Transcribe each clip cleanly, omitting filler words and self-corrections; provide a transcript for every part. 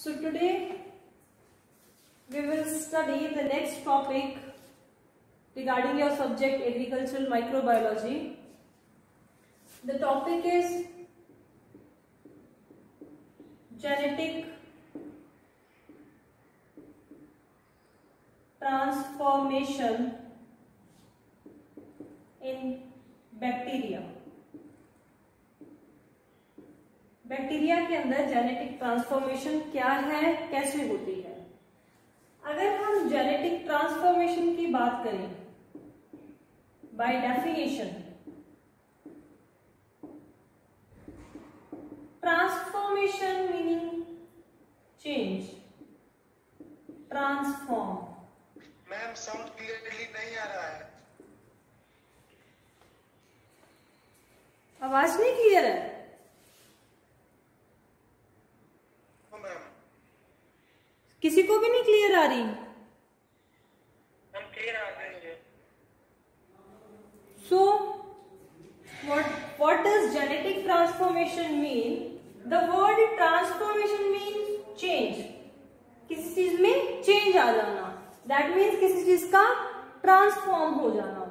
So today we will study the next topic regarding your subject agricultural microbiology. The topic is genetic transformation in bacteria. Bacteria के अंदर genetic transformation क्या है, कैसे होती है। अगर हम जेनेटिक ट्रांसफॉर्मेशन की बात करें, by definition transformation meaning change, transform. Ma'am sound clearly नहीं आ रहा है। आवाज नहीं क्लियर है? किसी को भी नहीं क्लियर आ रही? हम क्लियर आ रही है। So what does genetic transformation mean? The word transformation means change. किसी चीज में चेंज आ जाना, that means किसी चीज का ट्रांसफॉर्म हो जाना।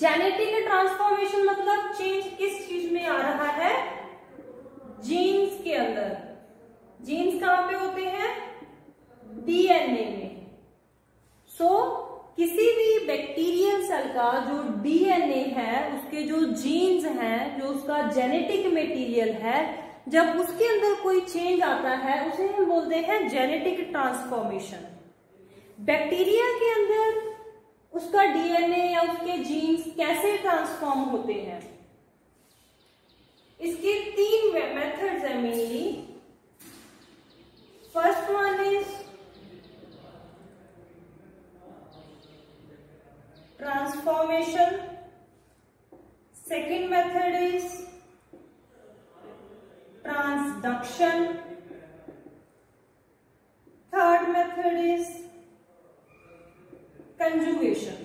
जेनेटिक ट्रांसफॉर्मेशन मतलब चेंज किस चीज में आ रहा है? जीन्स के अंदर। जीन्स कहां पे होते हैं? डीएनए में। किसी भी बैक्टीरियल सेल का जो डीएनए है, उसके जो जीन्स हैं, जो उसका जेनेटिक मटेरियल है, जब उसके अंदर कोई चेंज आता है उसे हम बोलते हैं जेनेटिक ट्रांसफॉर्मेशन। बैक्टीरिया के अंदर उसका डीएनए या उसके जीन्स कैसे ट्रांसफॉर्म होते हैं? इसके तीन मेथड्स हैं mainly. First one is transformation, second method is transduction, third method is conjugation।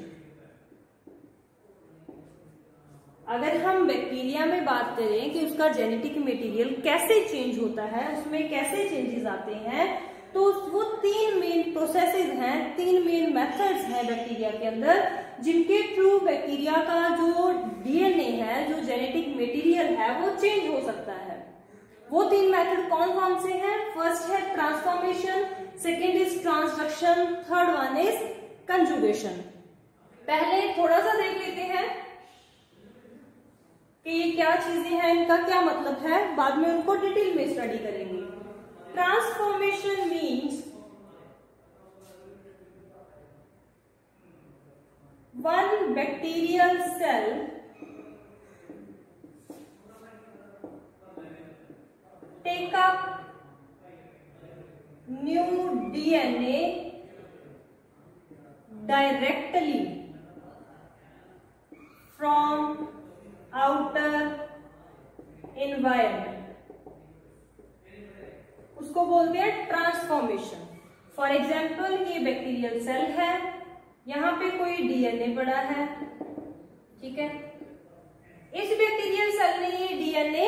अगर हम बैक्टीरिया में बात करें कि उसका जेनेटिक मटेरियल कैसे चेंज होता है, उसमें कैसे चेंजेस आते हैं, तो वो तीन मेन प्रोसेसेस हैं, तीन मेन मेथड्स हैं बैक्टीरिया के अंदर, जिनके थ्रू बैक्टीरिया का जो डीएनए है, जो जेनेटिक मटेरियल है, वो चेंज हो सकता है। वो तीन मेथड कौन कौन से हैं? फर्स्ट है transformation, second is transduction, third one is conjugation. पहले थोड़ा सा देख लेते हैं कि ये क्या चीजें हैं, इनका क्या मतलब है, बाद में उनको डिटेल में स्टडी करेंगे। Transformation means one bacterial cell take up new DNA directly from outer environment, उसको बोलते हैं ट्रांसफॉर्मेशन। फॉर एग्जाम्पल ये बैक्टीरियल सेल है, यहां पे कोई डीएनए पड़ा है, ठीक है। इस बैक्टीरियल सेल ने ये डीएनए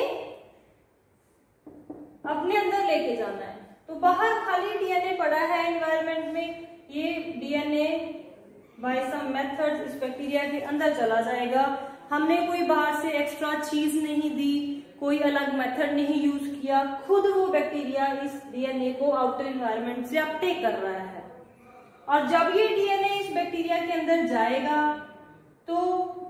अपने अंदर लेके जाना है, तो बाहर खाली डीएनए पड़ा है एनवायरनमेंट में, ये डीएनए बाय सम मेथड्स इस बैक्टीरिया के अंदर चला जाएगा। हमने कोई बाहर से एक्स्ट्रा चीज नहीं दी, कोई अलग मेथड नहीं यूज किया, खुद वो बैक्टीरिया इस डीएनए को आउटर एनवायरनमेंट से अपटेक कर रहा है। और जब ये डीएनए इस बैक्टीरिया के अंदर जाएगा तो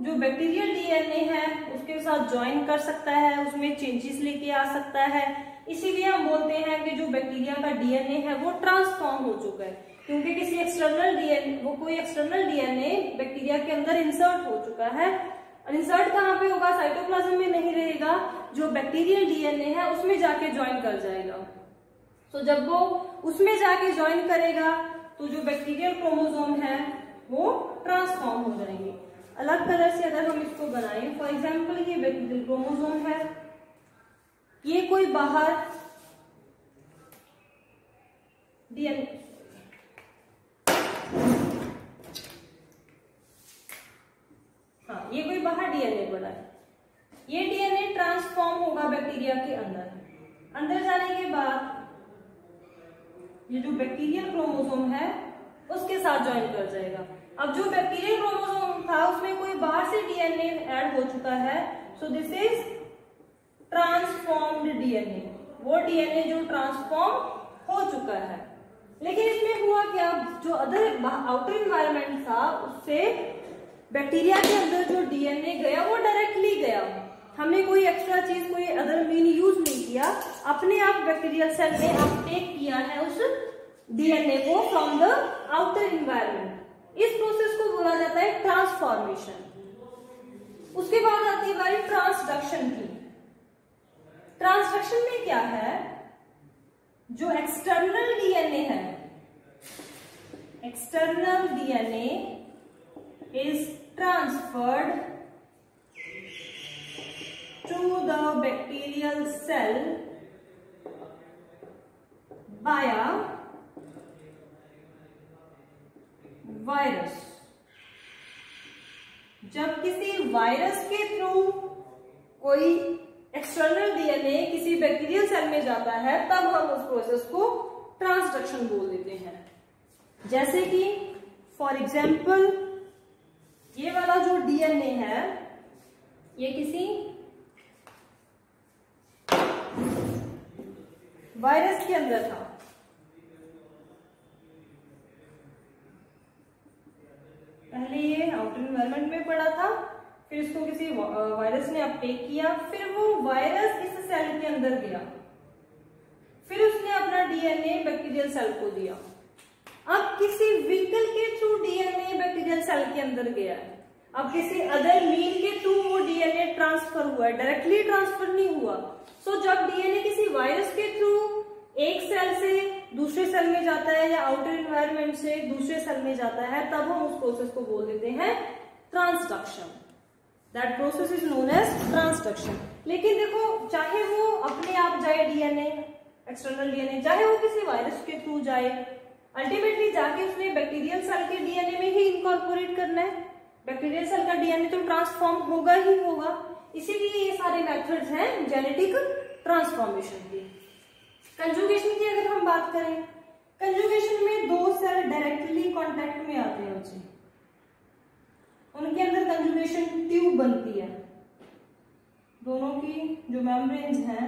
जो बैक्टीरियल डीएनए है उसके साथ ज्वाइन कर सकता है, उसमें चेंजेस लेके आ सकता है। इसीलिए हम बोलते हैं कि जो बैक्टीरिया का डीएनए है वो ट्रांसफॉर्म हो चुका है, क्योंकि किसी एक्सटर्नल डीएनए, वो कोई एक्सटर्नल डीएनए बैक्टीरिया के अंदर इंसर्ट हो चुका है। और इंसर्ट कहाँ पे होगा? साइटोप्लाज्म में नहीं रहेगा, जो बैक्टीरियल डीएनए है उसमें जाके ज्वाइन कर जाएगा। तो जब वो उसमें जाके ज्वाइन करेगा तो जो बैक्टीरियल क्रोमोसोम है वो ट्रांसफॉर्म हो जाएंगे। अलग कलर से अगर हम इसको बनाएं, फॉर एग्जाम्पल ये बैक्टीरियल क्रोमोसोम है, ये कोई बाहर डीएनए, हाँ ये कोई बाहर डीएनए पड़ा है, ये डीएनए ट्रांसफॉर्म होगा बैक्टीरिया के अंदर। अंदर जाने के बाद ये जो बैक्टीरियल क्रोमोसोम है उसके साथ ज्वाइन कर जाएगा। अब जो बैक्टीरियल क्रोमोसोम था उसमें कोई बाहर से डीएनए ऐड हो चुका है, so this is transformed DNA, वो डीएनए जो ट्रांसफॉर्म हो चुका है। लेकिन इसमें हुआ क्या, जो अदर आउटर एनवायरनमेंट था उससे बैक्टीरिया के अंदर जो डीएनए गया वो डायरेक्टली गया, हमने कोई एक्स्ट्रा चीज, कोई अदर मीन यूज नहीं किया, अपने आप बैक्टीरियल सेल ने अपटेक किया है उस डीएनए को फ्रॉम द आउटर एनवायरनमेंट। इस प्रोसेस को बोला जाता है ट्रांसफॉर्मेशन। उसके बाद आती है बारी ट्रांसडक्शन की। ट्रांसडक्शन में क्या है, जो एक्सटर्नल डीएनए है, external DNA is transferred to the bacterial cell via virus. जब किसी वायरस के थ्रू कोई एक्सटर्नल डीएनए किसी बैक्टीरियल सेल में जाता है तब हम उस प्रोसेस को ट्रांसडक्शन बोल देते हैं। जैसे कि फॉर एग्जाम्पल ये वाला जो डीएनए है ये किसी वायरस के अंदर था, पहले ये आउटर एनवायरनमेंट में पड़ा था, फिर इसको किसी वायरस ने अपटेक किया, फिर वो वायरस इस सेल के अंदर गया, फिर उसने अपना डीएनए बैक्टीरियल सेल को दिया। अब किसी व्हीकल के थ्रू डीएनए बैक्टीरियल सेल के अंदर गया है, अब किसी अदर मीन के थ्रू वो डीएनए ट्रांसफर हुआ है, डायरेक्टली ट्रांसफर नहीं हुआ। सो जब डीएनए किसी वायरस के थ्रू एक सेल से दूसरे सेल में जाता है या आउटर एनवायरनमेंट से दूसरे सेल में जाता है तब हम उस प्रोसेस को बोल देते हैं transduction. That process is known as transduction. लेकिन देखो, चाहे वो अपने आप जाए डीएनए, एक्सटर्नल डीएनए, चाहे वो किसी वायरस के थ्रू जाए, अल्टीमेटली जाके उसने बैक्टीरियल सेल के डीएनए में ही इनकॉर्पोरेट करना है। बैक्टीरियल सेल का डीएनए तो ट्रांसफॉर्म होगा ही होगा, इसीलिए ये सारे मेथड्स हैं जेनेटिक ट्रांसफॉर्मेशन की। कंजुगेशन की अगर हम बात करें, कंजुगेशन में दो सेल डायरेक्टली कांटेक्ट में आते हैं बच्चे, उनके अंदर कंजुगेशन ट्यूब बनती है, दोनों की जो मेम्ब्रेन्स हैं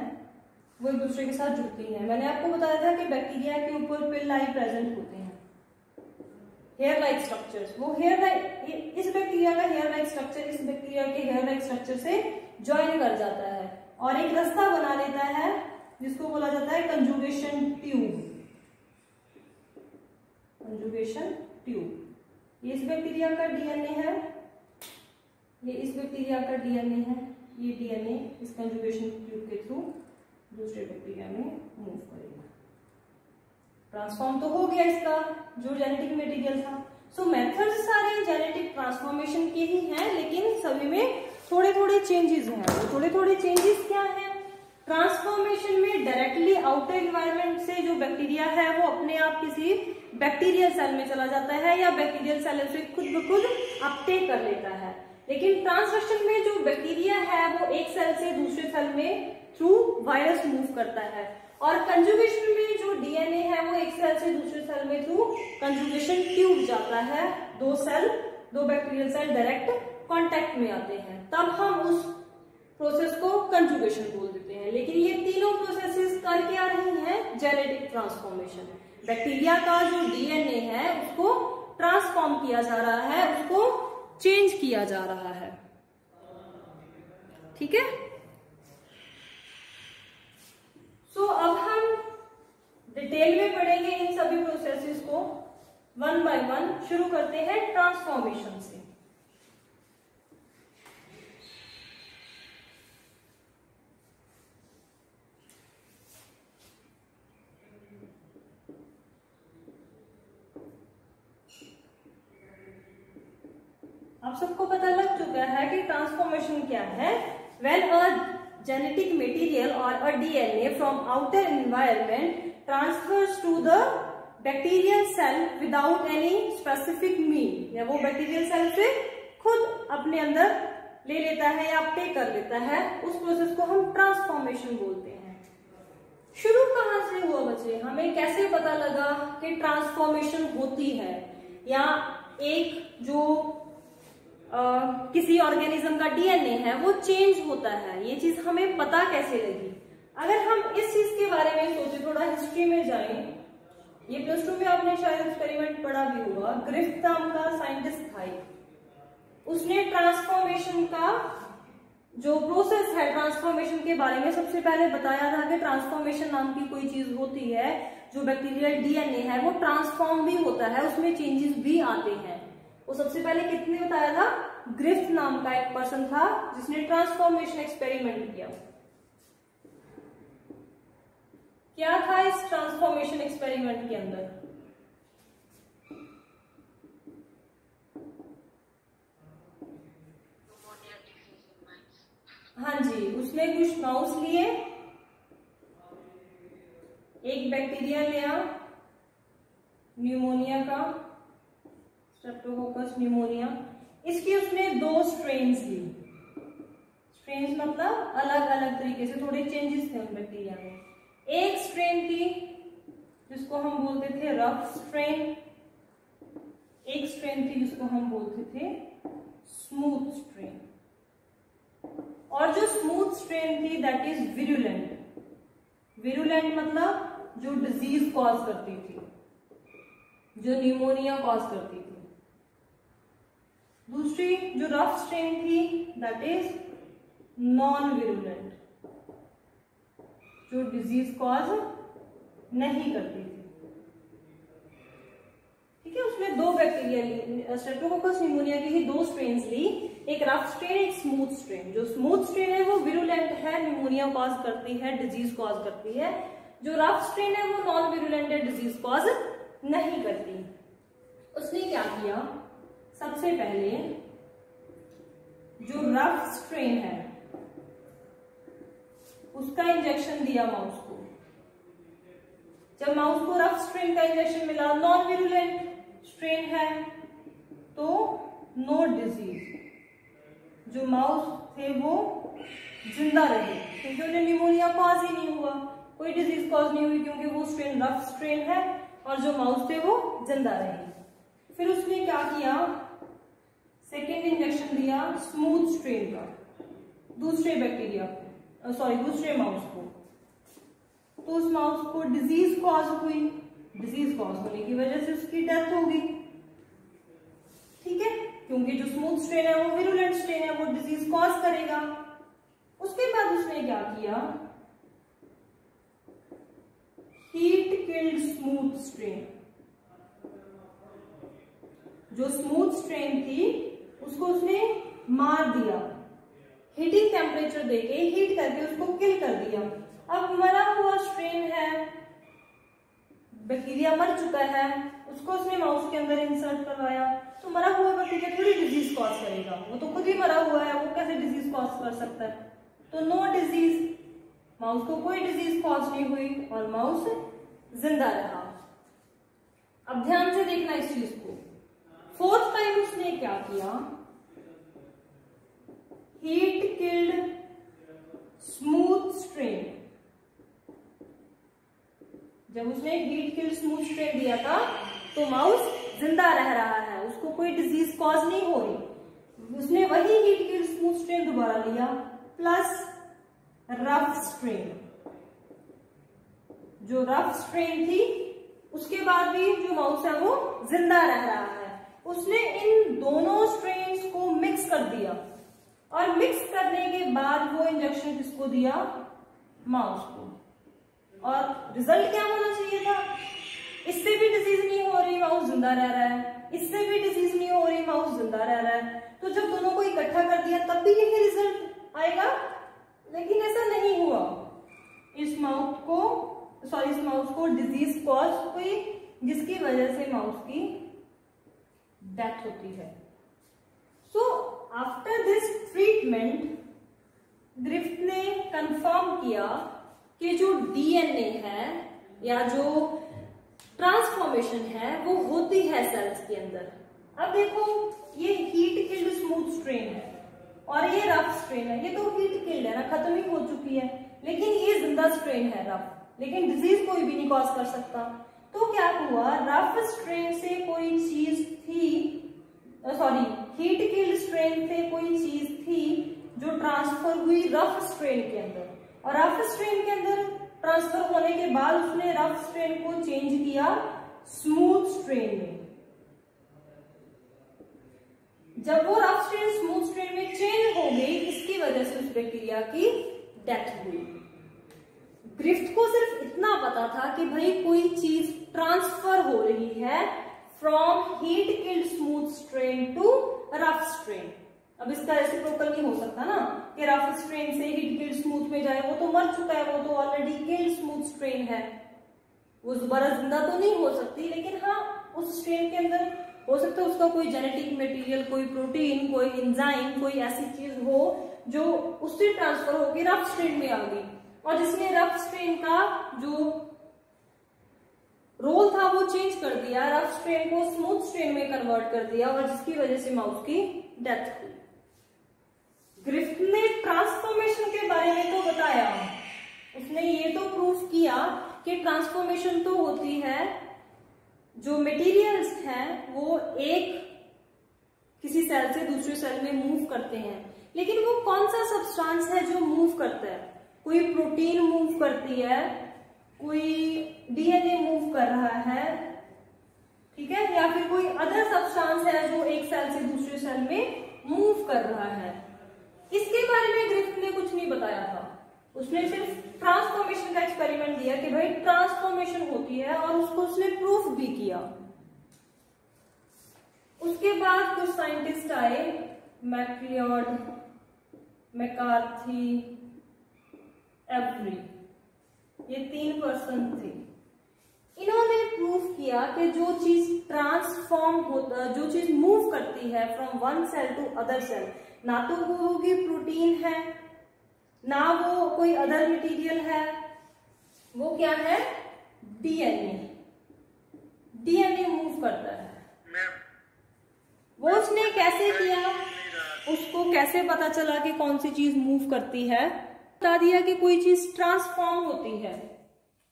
वो एक दूसरे के साथ जुड़ती हैं। मैंने आपको बताया था कि बैक्टीरिया के ऊपर पिल्लाई प्रेजेंट होते हैं, हेयर लाइक स्ट्रक्चर्स, वो हेयर लाइक, इस बैक्टीरिया का हेयर लाइक स्ट्रक्चर इस बैक्टीरिया के हेयर लाइक स्ट्रक्चर से ज्वाइन कर जाता है और एक रास्ता बना लेता है जिसको बोला जाता है कंजुगेशन ट्यूब। कंजुगेशन ट्यूब, ये इस बैक्टीरिया का डीएनए है, ये इस बैक्टीरिया का डीएनए है, ये डीएनए इस कंजुगेशन ट्यूब के थ्रू दूसरे बैक्टीरिया में मूव करेगा। ट्रांसफॉर्म तो हो गया इसका जो जेनेटिक मटेरियल था। सो मेथड्स सारे जेनेटिक ट्रांसफॉर्मेशन के ही हैं, लेकिन सभी में थोड़े थोड़े चेंजेस हैं। वो थोड़े थोड़े चेंजेस क्या हैं? ट्रांसफॉर्मेशन में डायरेक्टली आउटर एनवायरनमेंट से जो बैक्टीरिया है वो अपने आप किसी बैक्टीरियल सेल में चला जाता है या बैक्टीरियल सेल से खुद ब खुद अपटेक कर लेता है। लेकिन ट्रांसडक्शन में जो बैक्टीरिया है वो एक सेल से दूसरे सेल में थ्रू वायरस मूव करता है, और कंजुगेशन में जो डीएनए है वो एक सेल से दूसरे सेल में थ्रू कंजुगेशन ट्यूब जाता है। दो बैक्टीरियल सेल डायरेक्ट कांटेक्ट में आते हैं, तब हम उस प्रोसेस को कंजुगेशन बोल देते हैं। लेकिन ये तीनों प्रोसेसेस कर क्या रही हैं? Genetic transformation. बैक्टीरिया का जो डीएनए है उसको ट्रांसफॉर्म किया जा रहा है, उसको चेंज किया जा रहा है। ठीक है। सो अब हम डिटेल में पढ़ेंगे इन सभी प्रोसेसेस को वन बाय वन। शुरू करते हैं ट्रांसफॉर्मेशन से। आप सबको पता लग चुका है कि ट्रांसफॉर्मेशन क्या है। When a genetic material or a DNA from outer environment transfers to the bacterial cell without any specific mean, या वो बैक्टीरियल सेल से खुद अपने अंदर ले लेता है या अपटेक कर देता है, उस प्रोसेस को हम ट्रांसफॉर्मेशन बोलते हैं। शुरू कहां से हुआ बच्चे? से हमें कैसे पता लगा कि ट्रांसफॉर्मेशन होती है या एक जो किसी ऑर्गेनिज्म का डीएनए है वो चेंज होता है, ये चीज हमें पता कैसे लगी? अगर हम इस चीज के बारे में सोचे, थोड़ा हिस्ट्री में जाएं, ये +2 में आपने शायद एक्सपेरिमेंट पढ़ा भी होगा। ग्रिफ्थ नाम का साइंटिस्ट था, उसने ट्रांसफॉर्मेशन का जो प्रोसेस है ट्रांसफॉर्मेशन के बारे में सबसे पहले बताया था कि ट्रांसफॉर्मेशन नाम की कोई चीज होती है, जो बैक्टीरियल डीएनए है वो ट्रांसफॉर्म भी होता है, उसमें चेंजेस भी आते हैं। वो सबसे पहले किसने बताया था? ग्रिफ्थ नाम का एक पर्सन था जिसने ट्रांसफॉर्मेशन एक्सपेरिमेंट किया। क्या था इस ट्रांसफॉर्मेशन एक्सपेरिमेंट के अंदर? हाँ जी, उसने कुछ माउस लिए, एक बैक्टीरिया लिया न्यूमोनिया का, स्ट्रेप्टोकोकस न्यूमोनिया, इसकी उसने 2 स्ट्रेन्स ली। स्ट्रेन्स मतलब अलग अलग तरीके से, थोड़े चेंजेस थे उन बैक्टीरिया में। एक स्ट्रेन थी जिसको हम बोलते थे रफ स्ट्रेन, एक स्ट्रेन थी जिसको हम बोलते थे स्मूथ स्ट्रेन, और जो स्मूथ स्ट्रेन थी दैट इज विरुलेंट। विरुलेंट मतलब जो डिजीज कॉज करती थी, जो न्यूमोनिया कॉज करती थी। दूसरी जो रफ स्ट्रेन थी दैट इज नॉन विरुलेंट, जो डिजीज कॉज नहीं करती थी। ठीक है, उसने 2 बैक्टीरिया ली, स्ट्रेप्टोकोकस न्यूमोनिया की ही 2 स्ट्रेन्स ली, एक रफ स्ट्रेन एक स्मूथ स्ट्रेन। जो स्मूथ स्ट्रेन है वो विरुलेंट है, न्यूमोनिया कॉज करती है, डिजीज कॉज करती है। जो रफ स्ट्रेन है वो नॉन विरुलेंट है, डिजीज कॉज नहीं करती। उसने क्या किया? सबसे पहले जो रफ स्ट्रेन है उसका इंजेक्शन दिया माउस को। जब माउस को रफ स्ट्रेन का इंजेक्शन मिला, नॉन विरुलेंट स्ट्रेन है तो नो डिजीज, जो माउस थे वो जिंदा रहे, क्योंकि उन्हें न्यूमोनिया कॉज ही नहीं हुआ, कोई डिजीज कॉज नहीं हुई, क्योंकि वो स्ट्रेन रफ स्ट्रेन है और जो माउस थे वो जिंदा रहे। फिर उसने क्या किया? सेकेंड इंजेक्शन दिया स्मूथ स्ट्रेन का, दूसरे बैक्टीरिया को, दूसरे माउस को। तो उस माउस को डिजीज कॉज हुई, डिजीज कॉज होने की वजह से उसकी डेथ होगी। ठीक है, क्योंकि जो स्मूथ स्ट्रेन है वो विरुलेंट स्ट्रेन है, वो डिजीज कॉज करेगा। उसके बाद उसने क्या किया? Heat killed smooth strain. जो स्मूथ स्ट्रेन थी उसको उसने मार दिया, हीटिंग टेम्परेचर देके हीट करके उसको किल कर दिया। अब मरा हुआ स्ट्रेन है, बैक्टीरिया मर चुका है, उसको उसने माउस के अंदर इंसर्ट करवाया, तो मरा हुआ बैक्टीरिया थोड़ी डिजीज कॉज करेगा, वो तो खुद ही मरा हुआ है, वो कैसे डिजीज कॉज कर सकता है? तो नो डिजीज, माउस को कोई डिजीज कॉज नहीं हुई और माउस जिंदा रहा। अब ध्यान से देखना इस चीज को। 4th टाइम उसने क्या किया? Heat killed smooth strain. जब उसने हीट किल्ड स्मूथ स्ट्रेन दिया था तो माउस जिंदा रह रहा है, उसको कोई डिजीज कॉज नहीं हो रही। उसने वही हीट किल्ड स्मूथ स्ट्रेन दोबारा लिया प्लस रफ स्ट्रेन। जो रफ स्ट्रेन थी उसके बाद भी जो माउस है वो जिंदा रह रहा है। उसने इन दोनों स्ट्रेन्स को मिक्स कर दिया और मिक्स करने के बाद वो इंजेक्शन किसको दिया? माउस को। और रिजल्ट क्या होना चाहिए था? इससे भी डिजीज नहीं हो रही, माउस जिंदा रह रहा है, इससे भी डिजीज नहीं हो रही, माउस जिंदा रह रहा है। तो जब दोनों को इकट्ठा कर दिया तब भी यही रिजल्ट आएगा, लेकिन ऐसा नहीं हुआ। इस माउस को डिजीज कॉज हुई, जिसकी वजह से माउस की डेथ होती है। So after this treatment Griffith ने कंफर्म किया कि जो डीएनए है या जो ट्रांसफॉर्मेशन है वो होती है सेल्स के अंदर। अब देखो, ये हीट किल्ड स्मूथ स्ट्रेन है और ये रफ स्ट्रेन है। ये तो हीट किल्ड है ना, खत्म ही हो चुकी है, लेकिन ये जिंदा स्ट्रेन है रफ। लेकिन डिजीज कोई भी नहीं कॉज कर सकता। तो क्या हुआ, रफ स्ट्रेन से कोई चीज थी, सॉरी हीट किल्ड स्ट्रेन से कोई चीज थी जो ट्रांसफर हुई रफ स्ट्रेन के अंदर, और रफ स्ट्रेन के अंदर ट्रांसफर होने के बाद उसने रफ स्ट्रेन को चेंज किया स्मूथ स्ट्रेन में। जब वो रफ स्ट्रेन स्मूथ स्ट्रेन में चेंज हो गई, इसकी वजह से उस बैक्टीरिया की डेथ हुई। ग्रिफ्थ को सिर्फ इतना पता था कि भाई कोई चीज ट्रांसफर हो रही है from heat killed smooth strain to rough strain. अब इसका रेसिप्रोकल नहीं हो सकता ना कि रफ स्ट्रेन से हीट किल्ड स्मूथ में जाए, वो तो मर चुका है, वो तो ऑलरेडी किल्ड स्मूथ स्ट्रेन है, वो दोबारा जिंदा तो नहीं हो सकती, लेकिन हाँ उस स्ट्रेन के अंदर हो सकता है उसका कोई जेनेटिक मटेरियल, कोई प्रोटीन, कोई एंजाइम, कोई ऐसी चीज हो जो उससे ट्रांसफर होकर रफ स्ट्रेन में आ गई, और जिसने रफ स्ट्रेन का जो रोल था वो चेंज कर दिया, रफ स्ट्रेन को स्मूथ स्ट्रेन में कन्वर्ट कर दिया, और जिसकी वजह से माउस की डेथ हुई। ग्रिफ्थ ने ट्रांसफॉर्मेशन के बारे में तो बताया, उसने ये तो प्रूफ किया कि ट्रांसफॉर्मेशन तो होती है, जो मटेरियल्स हैं वो एक किसी सेल से दूसरे सेल में मूव करते हैं, लेकिन वो कौन सा सब्सटेंस है जो मूव करता है? कोई प्रोटीन मूव करती है, कोई डीएनए मूव कर रहा है, ठीक है, या फिर कोई अदर सब्सटेंस है जो एक सेल से दूसरे सेल में मूव कर रहा है। इसके बारे में ग्रिफ्थ ने कुछ नहीं बताया था, उसने सिर्फ ट्रांसफॉर्मेशन का एक्सपेरिमेंट दिया कि भाई ट्रांसफॉर्मेशन होती है, और उसको उसने प्रूफ भी किया। उसके बाद कुछ साइंटिस्ट आए, मैक्लियोड, मैकार्थी, एवरी, ये 3 पर्सन थे। इन्होंने प्रूफ किया कि जो चीज ट्रांसफॉर्म होता, जो चीज मूव करती है from one cell to other cell, ना तो वो होगी प्रोटीन है, ना वो कोई अदर मटेरियल है, वो क्या है? डीएनए। डीएनए मूव करता है। वो उसने कैसे किया, उसको कैसे पता चला कि कौन सी चीज मूव करती है? बता दिया कि कोई चीज ट्रांसफॉर्म होती है,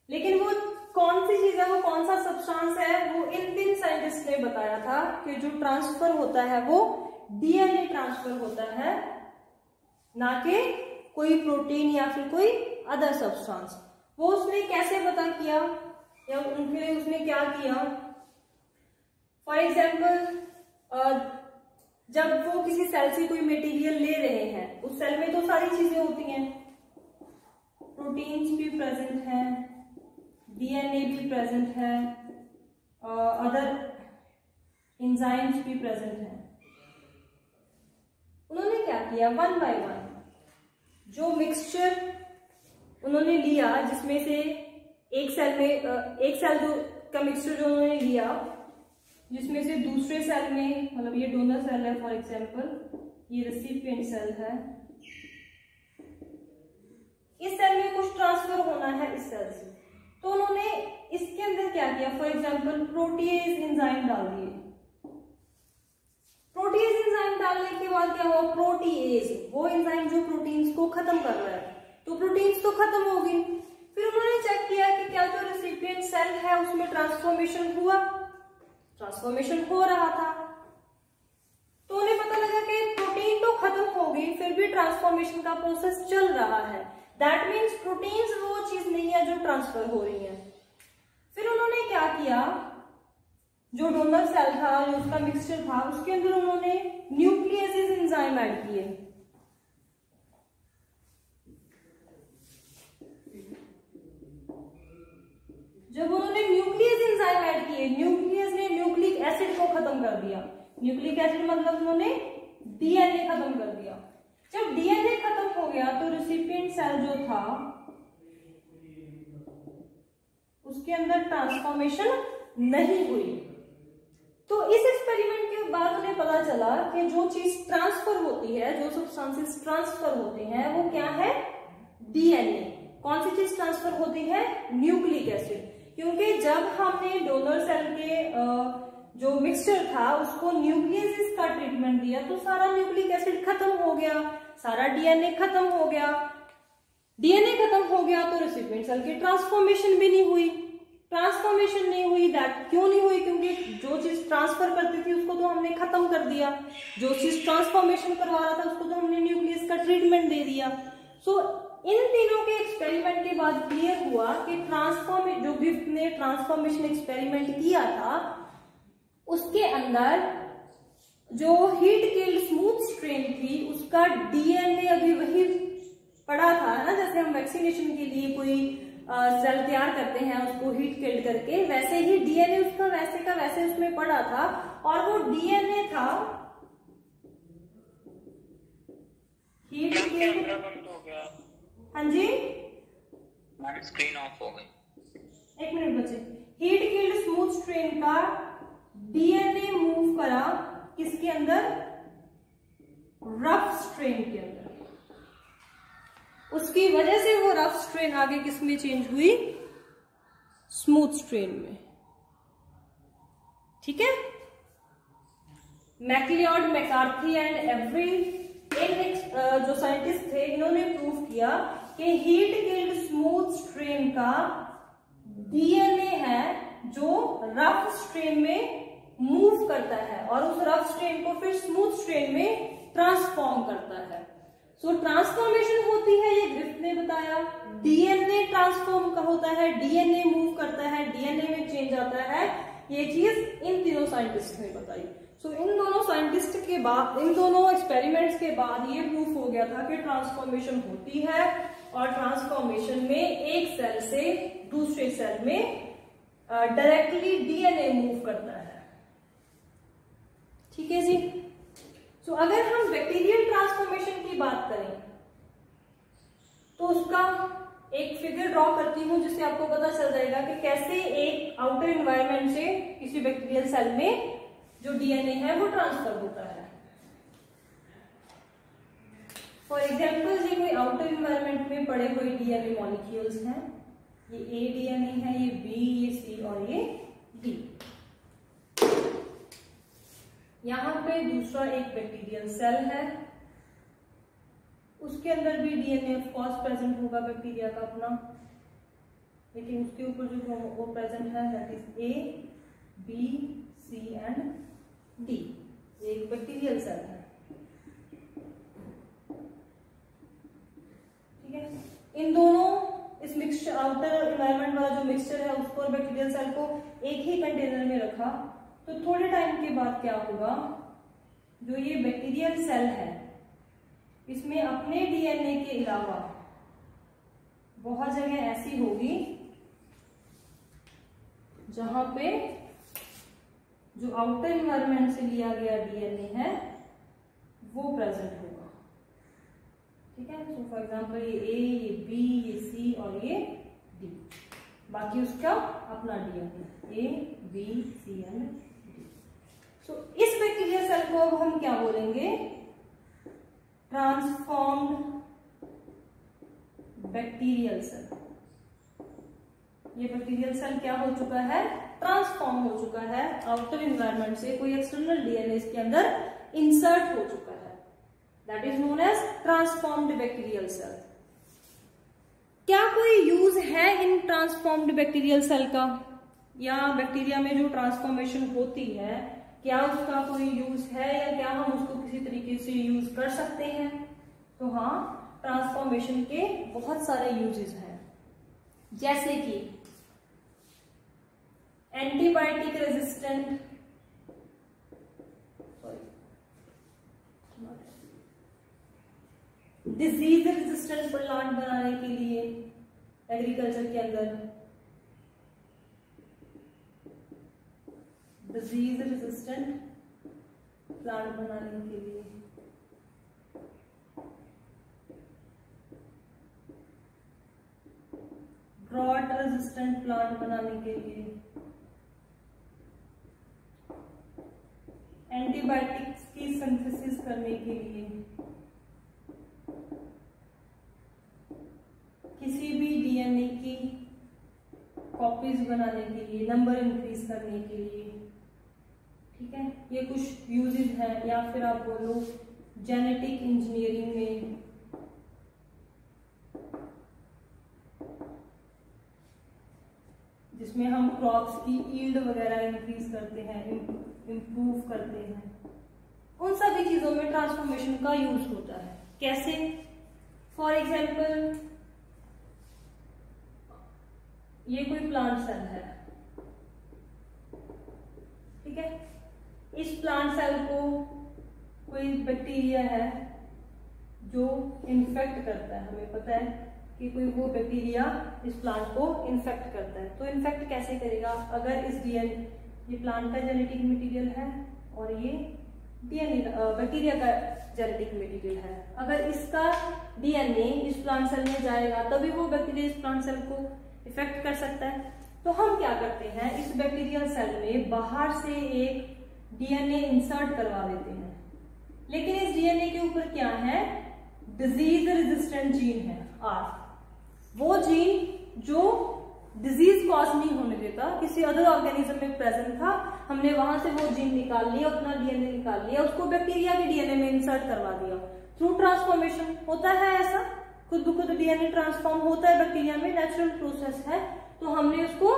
लेकिन वो कौन सी चीज है, वो कौन सा सब्सटेंस है, वो इन 3 साइंटिस्ट ने बताया था कि जो ट्रांसफर होता है वो डीएनए ट्रांसफर होता है, ना कि कोई प्रोटीन या फिर कोई अदर सब्सटेंस। वो उसने कैसे पता किया, या उनके लिए उसने क्या किया? फॉर एग्जाम्पल, जब वो किसी सेल से कोई मटेरियल ले रहे हैं, उस सेल में तो सारी चीजें होती हैं, प्रोटीन्स भी प्रेजेंट हैं, डीएनए भी प्रेजेंट है, अदर एंजाइम्स भी प्रेजेंट हैं। उन्होंने क्या किया, 1 बाय 1 जो मिक्सचर उन्होंने लिया, जिसमें से एक सेल जो का मिक्सचर जो उन्होंने लिया, जिसमें से दूसरे सेल में, मतलब ये डोनर सेल है फॉर एग्जांपल, ये रेसिपिएंट सेल है, इस सेल में कुछ ट्रांसफर होना है इस सेल से, तो उन्होंने इसके अंदर क्या किया, फॉर एग्जांपल प्रोटीएज एंजाइम डाल दिए। प्रोटीएज एंजाइम डालने के बाद क्या हुआ, प्रोटीएज वो एंजाइम जो प्रोटीन्स को खत्म कर रहा है, तो प्रोटीन्स तो खत्म हो गई। फिर उन्होंने चेक किया कि क्या जो रेसिपिएंट सेल है उसमें ट्रांसफॉर्मेशन हुआ, ट्रांसफॉर्मेशन हो रहा था, तो उन्हें पता लगा कि प्रोटीन तो खत्म हो गई, फिर भी ट्रांसफॉर्मेशन का प्रोसेस चल रहा है। दैट मीन्स प्रोटीन्स वो चीज नहीं है जो ट्रांसफर हो रही है। फिर उन्होंने क्या किया, जो डोनर सेल था, जो उसका मिक्सचर था, उसके अंदर उन्होंने न्यूक्लियेसेस एंजाइम ऐड किए। जब उन्होंने न्यूक्लियस एंजाइम ऐड किए, न्यूक्लियस ने न्यूक्लिक एसिड को खत्म कर दिया। न्यूक्लिक एसिड मतलब उन्होंने डीएनए खत्म कर दिया। जब डीएनए खत्म हो गया तो रेसिपिएंट सेल जो था उसके अंदर ट्रांसफॉर्मेशन नहीं हुई। तो इस एक्सपेरिमेंट के बाद उन्हें पता चला कि जो चीज ट्रांसफर होती है, जो सब्सटेंसेस ट्रांसफर होते हैं, वो क्या है, डीएनए। कौन सी चीज ट्रांसफर होती है, न्यूक्लिक एसिड। क्योंकि जब हमने डोनर सेल के जो मिक्सचर था उसको न्यूक्लियस का ट्रीटमेंट दिया तो सारा न्यूक्लिक एसिड खत्म हो गया, सारा डीएनए खत्म हो गया। डीएनए खत्म हो गया तो रेसिपिएंट सेल की ट्रांसफॉर्मेशन भी नहीं हुई। ट्रांसफॉर्मेशन नहीं हुई, दैट क्यों नहीं हुई? क्योंकि जो चीज ट्रांसफर करती थी उसको तो हमने खत्म कर दिया, जो चीज ट्रांसफॉर्मेशन करवा रहा था उसको तो हमने न्यूक्लियस का ट्रीटमेंट दे दिया। सो इन तीनों के एक्सपेरिमेंट के बाद क्लियर हुआ कि जो ग्रिफ्थ ने ट्रांसफॉर्मेशन एक्सपेरिमेंट किया था उसके अंदर जो हीट किल्ड स्मूथ स्ट्रेन थी उसका डीएनए अभी वही पड़ा था ना, जैसे हम वैक्सीनेशन के लिए कोई सेल तैयार करते हैं उसको हीट किल्ड करके, वैसे ही डीएनए उसका वैसे का वैसे उसमें पड़ा था। और वो डीएनए था हीट किल्ड। हाँ जी, स्क्रीन ऑफ हो गई। एक मिनट बचे। हीट किल्ड स्मूथ स्ट्रेन का डीएनए मूव करा किसके अंदर? रफ स्ट्रेन के अंदर। उसकी वजह से वो रफ स्ट्रेन आगे किस में चेंज हुई? स्मूथ स्ट्रेन में। ठीक है। मैक्लियॉड, मैकार्थी एंड एवरी जो साइंटिस्ट थे इन्होंने प्रूव किया कि हीट किल्ड स्मूथ स्ट्रेन का डीएनए है जो रफ स्ट्रेन में मूव करता है और उस रफ स्ट्रेन को फिर स्मूथ स्ट्रेन में ट्रांसफॉर्म करता है। सो ट्रांसफॉर्मेशन होती है, ये ग्रिफ्थ ने बताया। डीएनए ट्रांसफॉर्म का होता है, डीएनए मूव करता है, डीएनए में चेंज आता है, ये चीज इन तीनों साइंटिस्ट ने बताई। सो इन दोनों साइंटिस्ट के बाद, इन दोनों एक्सपेरिमेंट्स के बाद ये प्रूफ हो गया था कि ट्रांसफॉर्मेशन होती है और ट्रांसफॉर्मेशन में एक सेल से दूसरे सेल में डायरेक्टली डीएनए मूव करता है। ठीक है जी। तो अगर हम बैक्टीरियल ट्रांसफॉर्मेशन की बात करें तो उसका एक फिगर ड्रॉ करती हूं जिससे आपको पता चल जाएगा कि कैसे एक आउटर एनवायरनमेंट से किसी बैक्टीरियल सेल में जो डीएनए है वो ट्रांसफर होता है। फॉर एग्जाम्पल ये कोई आउटर एनवायरनमेंट में पड़े हुए डीएनए मॉलिक्यूल्स हैं। ये ए डीएनए है, ये बी, ये सी और ये डी। यहां पे दूसरा एक बैक्टीरियल सेल है, उसके अंदर भी डीएनए ऑफ कोर्स प्रेजेंट होगा बैक्टीरिया का अपना, लेकिन उसके ऊपर जो वो प्रेजेंट है that is A, B, C and D. ये एक बैक्टीरियल सेल है। ठीक है। इन दोनों इस मिक्सचर, आउटर एनवायरनमेंट वाला जो मिक्सचर है उसको और बैक्टीरियल सेल को एक ही कंटेनर में रखा तो थोड़े टाइम के बाद क्या होगा, जो ये बैक्टीरियल सेल है इसमें अपने डीएनए के अलावा बहुत जगह ऐसी होगी जहां पे जो आउटर एनवायरनमेंट से लिया गया डीएनए है वो प्रेजेंट होगा। ठीक है। सो फॉर एग्जांपल ये ए, ये बी, ये सी और ये डी, बाकी उसका अपना DNA A, B, C and D. So इस बैक्टीरियल सेल को अब हम क्या बोलेंगे? Transformed bacterial cell. ये बैक्टीरियल सेल क्या हो चुका है? ट्रांसफॉर्म हो चुका है। आउटर एनवायरनमेंट से कोई एक्सटर्नल डीएनए इसके अंदर इंसर्ट हो चुका है। That is known as transformed bacterial cell. क्या कोई यूज है इन ट्रांसफॉर्म्ड बैक्टीरियल सेल का, या बैक्टीरिया में जो ट्रांसफॉर्मेशन होती है क्या उसका कोई यूज है, या क्या हम उसको किसी तरीके से यूज कर सकते हैं? तो हाँ, ट्रांसफॉर्मेशन के बहुत सारे यूजेस हैं, जैसे कि antibiotic resistant, disease resistant plant बनाने के लिए एग्रीकल्चर के अंदर, डिजीज रेजिस्टेंट प्लांट बनाने के लिए, ड्रॉट रेजिस्टेंट प्लांट बनाने के लिए, एंटीबायोटिक्स की सिंथेसिस करने के लिए, किसी भी डीएनए की कॉपीज बनाने के लिए, नंबर इंक्रीज करने के लिए। ठीक है, ये कुछ यूजेस हैं। या फिर आप बोलो जेनेटिक इंजीनियरिंग में जिसमें हम क्रॉप्स की यील्ड वगैरह इंक्रीज करते हैं, इम्प्रूव करते हैं, उन सभी चीजों में ट्रांसफॉर्मेशन का यूज होता है। कैसे? फॉर एग्जाम्पल ये कोई प्लांट सेल है, ठीक है, इस प्लांट सेल को कोई बैक्टीरिया है जो इन्फेक्ट करता है, हमें पता है कि कोई वो बैक्टीरिया इस प्लांट को इन्फेक्ट करता है। तो इन्फेक्ट कैसे करेगा? अगर इस डीएनए, ये प्लांट का जेनेटिक मटेरियल है और ये डीएनए बैक्टीरिया का जेनेटिक मटेरियल है, अगर इसका डीएनए इस प्लांट सेल में जाएगा तभी वो बैक्टीरिया इस प्लांट सेल को इफेक्ट कर सकता है। तो हम क्या करते हैं, इस बैक्टीरियल सेल में बाहर से एक डीएनए इंसर्ट करवा देते हैं, लेकिन इस डीएनए के ऊपर क्या है? डिजीज रेजिस्टेंट जीन है, आर, वो जीन जो डिजीज कॉज नहीं होने देता, किसी अदर ऑर्गेनिज्म में प्रेजेंट था, हमने वहां से वो जीन निकाल लिया, अपना डीएनए निकाल लिया, उसको बैक्टीरिया के डीएनए में इंसर्ट करवा दिया थ्रू ट्रांसफॉर्मेशन। होता है ऐसा, खुद ब खुद डीएनए ट्रांसफॉर्म होता है बैक्टीरिया में, नेचुरल प्रोसेस है, तो हमने उसको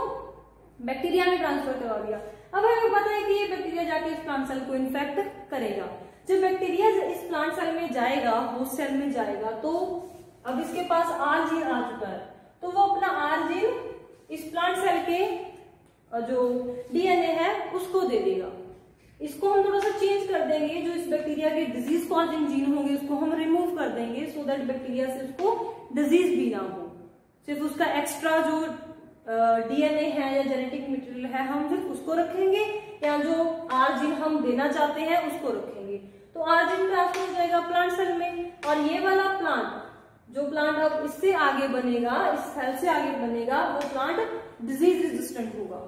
बैक्टीरिया में ट्रांसफर करवा दिया। अब हमें पता है कि ये बैक्टीरिया जाके इस प्लांट सेल को इन्फेक्ट करेगा। जब बैक्टीरिया इस प्लांट सेल में जाएगा, होस्ट सेल में जाएगा, तो अब इसके पास आर जीन आ चुका है, तो वो अपना आर जीन इस प्लांट सेल के जो डीएनए है उसको दे देगा। इसको हम थोड़ा सा चेंज कर देंगे, जो इस बैक्टीरिया के डिजीज कॉजिंग जीन होंगे उसको हम रिमूव कर देंगे, सो दैट बैक्टीरिया से उसको डिजीज भी ना हो। सिर्फ उसका एक्स्ट्रा जो डीएनए है या जेनेटिक मटेरियल है हम सिर्फ उसको रखेंगे, या जो आर जीन हम देना चाहते हैं उसको रखेंगे। तो आर जीन ट्रांसफर हो जाएगा प्लांट सेल में, और ये वाला प्लांट, जो प्लांट अब इससे आगे बनेगा, इस सेल से आगे बनेगा, वो प्लांट डिजीज रेजिस्टेंट होगा।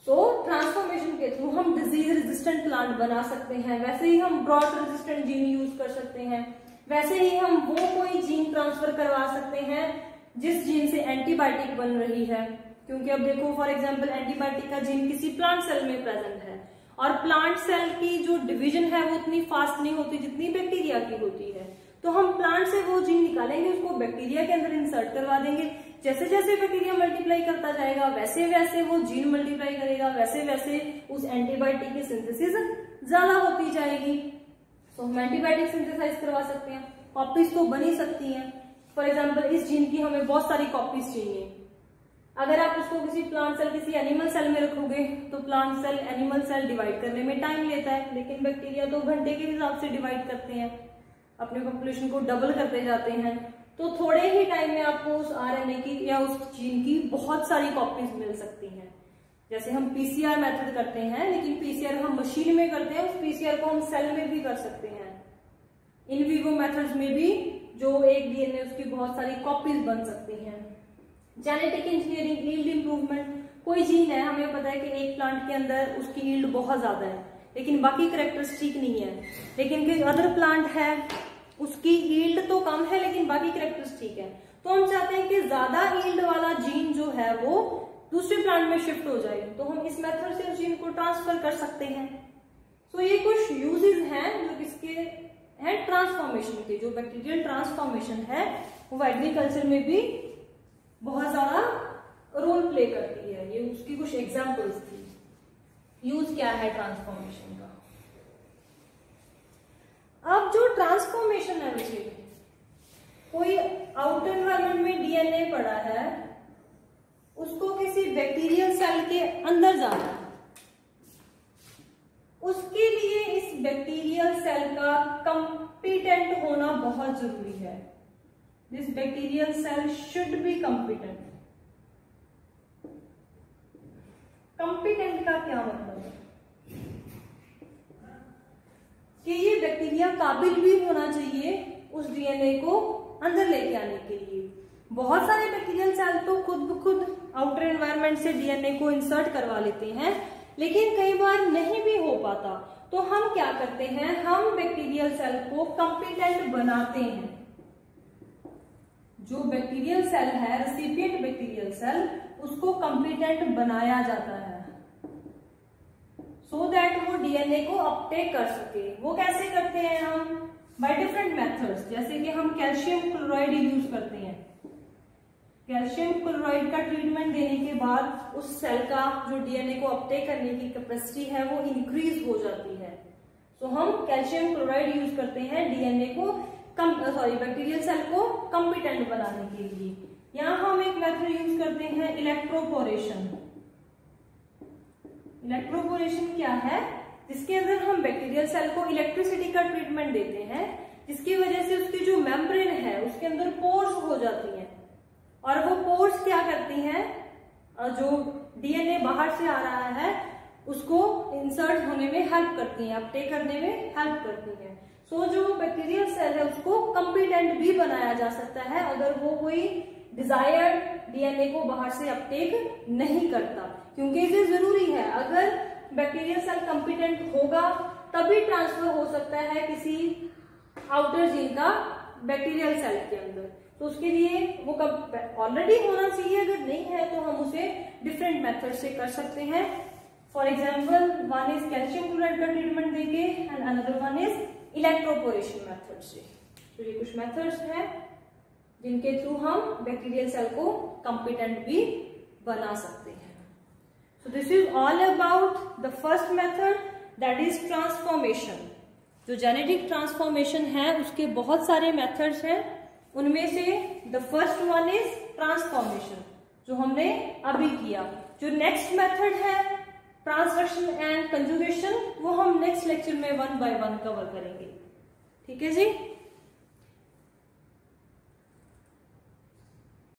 सो ट्रांसफॉर्मेशन के थ्रू हम डिजीज रेजिस्टेंट प्लांट बना सकते हैं। वैसे ही हम ड्रॉट रेजिस्टेंट जीन यूज कर सकते हैं, वैसे ही हम वो कोई जीन ट्रांसफर करवा सकते हैं जिस जीन से एंटीबायोटिक बन रही है। क्योंकि अब देखो फॉर एग्जांपल एंटीबायोटिक का जीन किसी प्लांट सेल में प्रेजेंट है, और प्लांट सेल की जो डिवीजन है वो उतनी फास्ट नहीं होती जितनी बैक्टीरिया की होती है। तो हम प्लांट से वो जीन निकालेंगे, उसको बैक्टीरिया के अंदर इंसर्ट करवा देंगे। जैसे जैसे बैक्टीरिया मल्टीप्लाई करता जाएगा वैसे वैसे वो जीन मल्टीप्लाई करेगा, वैसे वैसे उस एंटीबायोटिक की सिंथेसिस ज्यादा होती जाएगी। तो हम एंटीबायोटिक सिंथेसाइज करवा सकते हैं, कॉपीज तो बनी सकती हैं। फॉर एग्जाम्पल इस जीन की हमें बहुत सारी कॉपीज चाहिए, अगर आप उसको किसी प्लांट सेल किसी एनिमल सेल में रखोगे तो plant cell animal cell divide करने में टाइम लेता है, लेकिन बैक्टीरिया तो घंटे के हिसाब से डिवाइड करते हैं, अपने पॉपुलेशन को डबल करते जाते हैं। तो थोड़े ही टाइम में आपको उस आरएनए की या उस जीन की बहुत सारी कॉपीज मिल सकती हैं। जैसे हम पीसीआर मेथड करते हैं, लेकिन पीसीआर हम मशीन में करते हैं, उस पीसीआर को हम सेल में भी कर सकते हैं। इन विवो मेथड्स में भी जो एक डीएनए उसकी बहुत सारी कॉपीज बन सकती हैं। जेनेटिक इंजीनियरिंग, यील्ड इंप्रूवमेंट, कोई जीन है, हमें पता है कि एक प्लांट के अंदर उसकी यील्ड बहुत ज्यादा है लेकिन बाकी कैरेक्टरिस्टिक नहीं है, लेकिन कोई अदर प्लांट है उसकी यील्ड तो कम है लेकिन बाकी कैरेक्टरिस्टिक है, तो हम चाहते हैं कि ज्यादा यील्ड वाला जीन जो है वो दूसरे प्लांट में शिफ्ट हो जाए, तो हम इस मेथड से उस जीन को ट्रांसफर कर सकते हैं। तो ये कुछ यूजेस हैं जो किसके हैं, ट्रांसफॉर्मेशन के। जो बैक्टीरियल ट्रांसफॉर्मेशन है वो एग्रीकल्चर में भी बहुत ज्यादा रोल प्ले करती है। ये उसकी कुछ एग्जांपल्स थी। यूज क्या है ट्रांसफॉर्मेशन का? अब जो ट्रांसफॉर्मेशन है, बच्चे कोई आउटर एनवायरमेंट में डीएनए पड़ा है, उसको किसी बैक्टीरियल सेल के अंदर जाना है, उसके लिए इस बैक्टीरियल सेल का कंपिटेंट होना बहुत जरूरी है। This bacterial cell should be competent. Competent का क्या मतलब है? कि ये बैक्टीरिया काबिल भी होना चाहिए उस डीएनए को अंदर लेके आने के लिए। बहुत सारे बैक्टीरियल सेल तो खुद ब खुद आउटर एनवायरनमेंट से डीएनए को इंसर्ट करवा लेते हैं, लेकिन कई बार नहीं भी हो पाता, तो हम क्या करते हैं, हम बैक्टीरियल सेल को कंपिटेंट बनाते हैं। जो बैक्टीरियल सेल है, रेसिपिएंट बैक्टीरियल सेल, उसको कंपिटेंट बनाया जाता है सो दैट वो डीएनए को अपटेक कर सके। वो कैसे करते हैं हम? By different methods. जैसे कि हम कैल्शियम क्लोराइड यूज करते हैं। कैल्शियम क्लोराइड का ट्रीटमेंट देने के बाद उस सेल का जो डीएनए को अपटेक करने की कैपेसिटी है वो इंक्रीज हो जाती है। तो हम कैल्शियम क्लोराइड यूज करते हैं डीएनए को बैक्टीरियल सेल को कॉम्पिटेंट बनाने के लिए। यहाँ हम एक मेथड यूज करते हैं इलेक्ट्रोपोरेशन। इलेक्ट्रोपोरेशन क्या है? जिसके अंदर हम बैक्टीरियल सेल को इलेक्ट्रिसिटी का ट्रीटमेंट देते हैं, जिसकी वजह से उसकी जो मेम्ब्रेन है उसके अंदर पोर्स हो जाती हैं, और वो पोर्स क्या करती हैं, जो डीएनए बाहर से आ रहा है उसको इंसर्ट होने में हेल्प करती हैं, अपटेक करने में हेल्प करती हैं। सो जो बैक्टीरियल सेल है उसको कॉम्पिटेंट भी बनाया जा सकता है अगर वो कोई डिजायर्ड डीएनए को बाहर से अपटेक नहीं करता, क्योंकि ये जरूरी है। अगर बैक्टीरियल सेल कॉम्पिटेंट होगा तभी ट्रांसफर हो सकता है किसी आउटर जीन का बैक्टीरियल सेल के अंदर। तो उसके लिए वो ऑलरेडी होना चाहिए, अगर नहीं है तो हम उसे डिफरेंट मेथड से कर सकते हैं। For example, one is calcium chloride का ट्रीटमेंट देके and another one is electroporation method से। तो ये कुछ मेथड्स हैं जिनके थ्रू हम बैक्टीरियल सेल को कॉम्पिटेंट भी बना सकते हैं। So this is all about the first method, that is transformation. जो जेनेटिक ट्रांसफॉर्मेशन है उसके बहुत सारे मेथड्स हैं, उनमें से the first one is transformation जो हमने अभी किया। जो नेक्स्ट मेथड है ट्रांसडक्शन एंड कंजुगेशन, वो हम नेक्स्ट लेक्चर में 1 by 1 कवर करेंगे। ठीक है जी।